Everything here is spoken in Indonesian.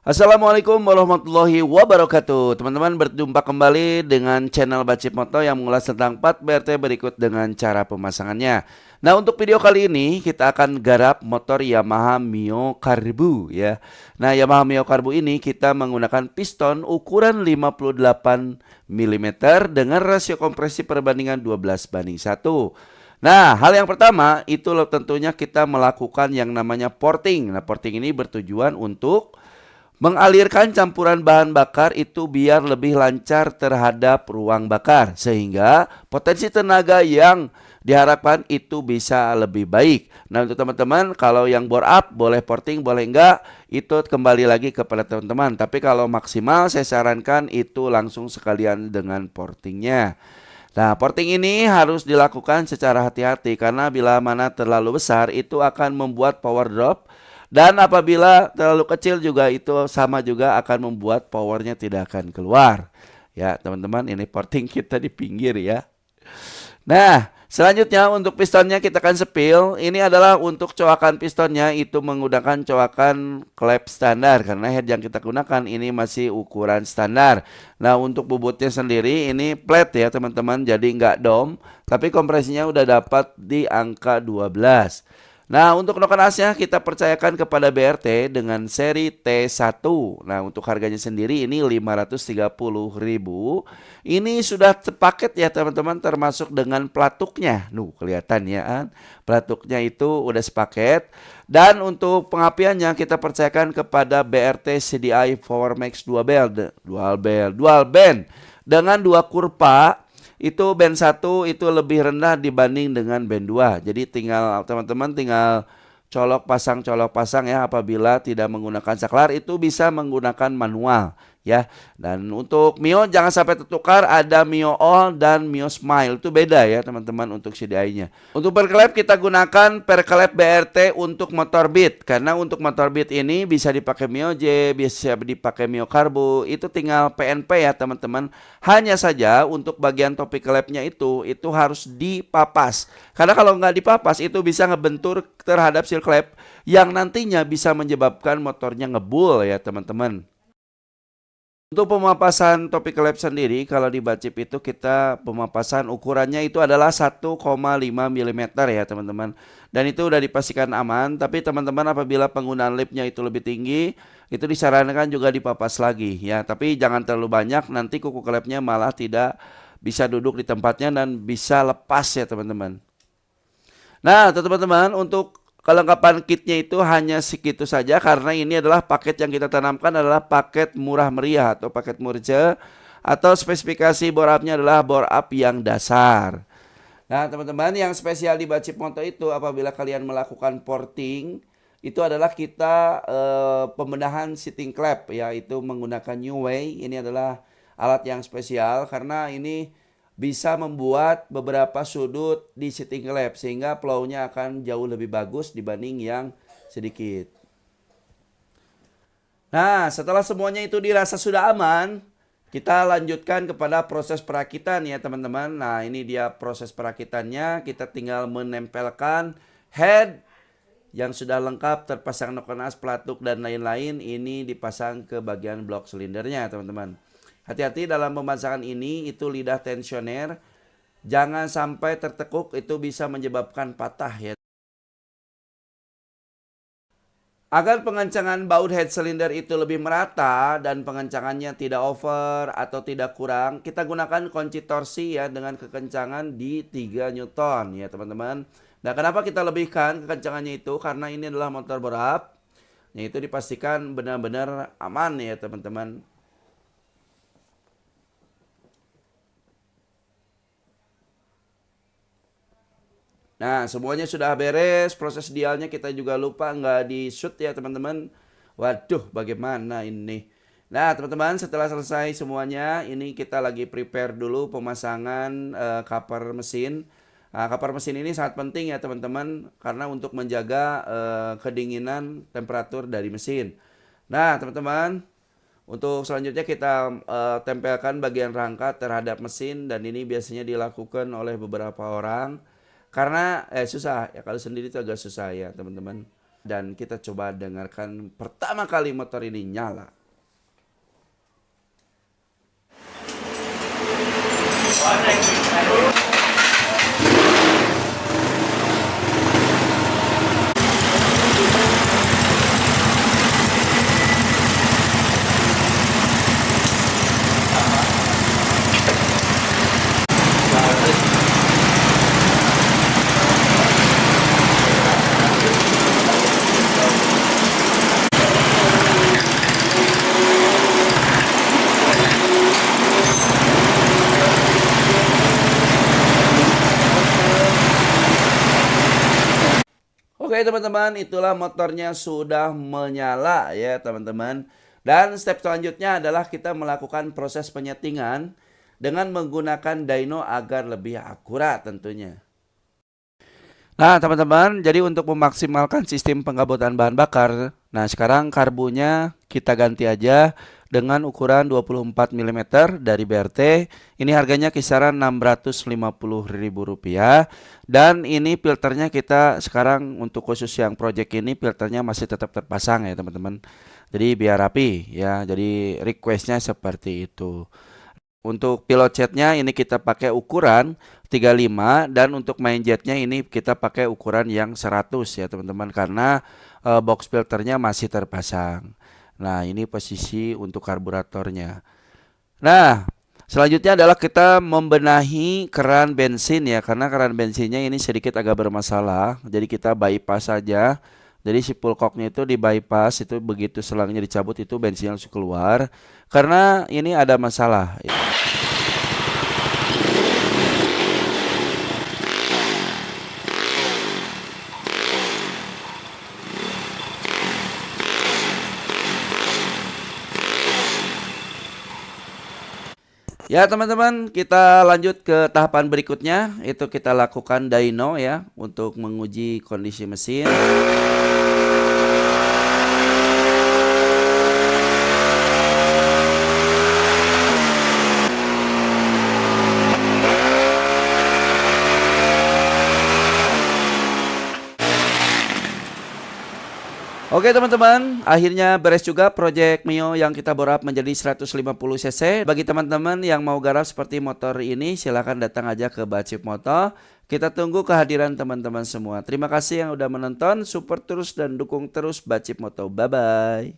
Assalamualaikum warahmatullahi wabarakatuh. Teman-teman, berjumpa kembali dengan channel Bacip Moto yang mengulas tentang 4 BRT berikut dengan cara pemasangannya. Nah, untuk video kali ini kita akan garap motor Yamaha Mio Carbu ya. Nah, Yamaha Mio Carbu ini kita menggunakan piston ukuran 58 mm dengan rasio kompresi perbandingan 12:1. Nah, hal yang pertama itu tentunya kita melakukan yang namanya porting. Nah, porting ini bertujuan untuk mengalirkan campuran bahan bakar itu biar lebih lancar terhadap ruang bakar sehingga potensi tenaga yang diharapkan itu bisa lebih baik. Nah, untuk teman-teman kalau yang bore up boleh porting, boleh enggak, itu kembali lagi kepada teman-teman. Tapi kalau maksimal saya sarankan itu langsung sekalian dengan portingnya. Nah, porting ini harus dilakukan secara hati-hati karena bila mana terlalu besar itu akan membuat power drop, dan apabila terlalu kecil juga itu sama juga akan membuat powernya tidak akan keluar. Ya, teman-teman, ini porting kita di pinggir ya. Nah, selanjutnya untuk pistonnya kita akan sepil. Ini adalah untuk coakan pistonnya itu menggunakan coakan klep standar karena head yang kita gunakan ini masih ukuran standar. Nah, untuk bobotnya sendiri ini flat ya teman-teman, jadi nggak dom, tapi kompresinya udah dapat di angka 12. Nah, untuk noken asnya kita percayakan kepada BRT dengan seri T1. Nah, untuk harganya sendiri ini 530.000. Ini sudah sepaket ya teman-teman, termasuk dengan pelatuknya. Kelihatan ya kan. Pelatuknya itu udah sepaket. Dan untuk pengapiannya kita percayakan kepada BRT CDI Power Max dual band dengan 2 kurva. Itu band 1 itu lebih rendah dibanding dengan band 2. Jadi tinggal teman-teman tinggal colok pasang ya, apabila tidak menggunakan saklar itu bisa menggunakan manual ya. Dan untuk Mio jangan sampai tertukar, ada Mio All dan Mio Smile, itu beda ya teman-teman untuk CDI-nya. Untuk perklep kita gunakan perklep BRT untuk motor Beat, karena untuk motor Beat ini bisa dipakai Mio J, bisa dipakai Mio Carbu, itu tinggal PNP ya teman-teman. Hanya saja untuk bagian topi klepnya itu harus dipapas, karena kalau nggak dipapas itu bisa ngebentur terhadap seal klep yang nantinya bisa menyebabkan motornya ngebul ya teman-teman. Untuk pemapasan topi klep sendiri, kalau di Bacip itu kita pemapasan ukurannya itu adalah 1,5 mm ya teman-teman. Dan itu udah dipastikan aman, tapi teman-teman apabila penggunaan lipnya itu lebih tinggi, itu disarankan juga dipapas lagi ya. Tapi jangan terlalu banyak, nanti kuku klepnya malah tidak bisa duduk di tempatnya dan bisa lepas ya teman-teman. Nah, teman-teman, untuk kelengkapan kitnya itu hanya segitu saja karena ini adalah paket yang kita tanamkan adalah paket murah meriah atau paket murce, atau spesifikasi bore up-nya adalah bore up yang dasar. Nah, teman-teman, yang spesial di Bacip Moto itu apabila kalian melakukan porting itu adalah kita pembedahan sitting clamp, yaitu menggunakan New Way. Ini adalah alat yang spesial karena ini bisa membuat beberapa sudut di sitting clamp sehingga flow-nya akan jauh lebih bagus dibanding yang sedikit. Nah, setelah semuanya itu dirasa sudah aman, kita lanjutkan kepada proses perakitan ya teman-teman. Nah, ini dia proses perakitannya. Kita tinggal menempelkan head yang sudah lengkap, terpasang noken as, pelatuk dan lain-lain. Ini dipasang ke bagian blok silindernya teman-teman. Hati-hati dalam pemasangan ini, itu lidah tensioner jangan sampai tertekuk, itu bisa menyebabkan patah ya. Agar pengencangan baut head cylinder itu lebih merata dan pengencangannya tidak over atau tidak kurang, kita gunakan kunci torsi ya dengan kekencangan di 3 Newton ya teman-teman. Nah, kenapa kita lebihkan kekencangannya itu? Karena ini adalah motor bore up, yaitu dipastikan benar-benar aman ya teman-teman. Nah, semuanya sudah beres, proses dialnya kita juga lupa nggak di shoot ya teman-teman. Waduh, bagaimana ini? Nah, teman-teman, setelah selesai semuanya, ini kita lagi prepare dulu pemasangan cover mesin. Nah, cover mesin ini sangat penting ya teman-teman, karena untuk menjaga kedinginan temperatur dari mesin. Nah, teman-teman, untuk selanjutnya kita tempelkan bagian rangka terhadap mesin, dan ini biasanya dilakukan oleh beberapa orang. Karena susah ya, kalau sendiri itu agak susah ya teman-teman. Dan kita coba dengarkan pertama kali motor ini nyala. Oke teman-teman, itulah motornya sudah menyala ya teman-teman. Dan step selanjutnya adalah kita melakukan proses penyetingan dengan menggunakan dyno agar lebih akurat tentunya. Nah teman-teman, jadi untuk memaksimalkan sistem penggabutan bahan bakar, nah sekarang karbunya kita ganti aja dengan ukuran 24 mm dari BRT. Ini harganya kisaran Rp650.000. Dan ini filternya kita sekarang untuk khusus yang project ini filternya masih tetap terpasang ya teman-teman. Jadi biar rapi ya, jadi requestnya seperti itu. Untuk pilot jetnya ini kita pakai ukuran 35 dan untuk main jetnya ini kita pakai ukuran yang 100 ya teman-teman, karena box filternya masih terpasang. Nah ini posisi untuk karburatornya. Nah selanjutnya adalah kita membenahi keran bensin ya, karena keran bensinnya ini sedikit agak bermasalah. Jadi kita bypass saja. Jadi si pull cocknya itu di bypass, itu begitu selangnya dicabut itu bensinnya langsung keluar. Karena ini ada masalah. Ya teman-teman, kita lanjut ke tahapan berikutnya, itu kita lakukan dyno ya untuk menguji kondisi mesin. Oke teman-teman, akhirnya beres juga project Mio yang kita bore up menjadi 150 cc. Bagi teman-teman yang mau garap seperti motor ini, silahkan datang aja ke Bacip Moto. Kita tunggu kehadiran teman-teman semua. Terima kasih yang udah menonton, support terus dan dukung terus Bacip Moto. Bye-bye.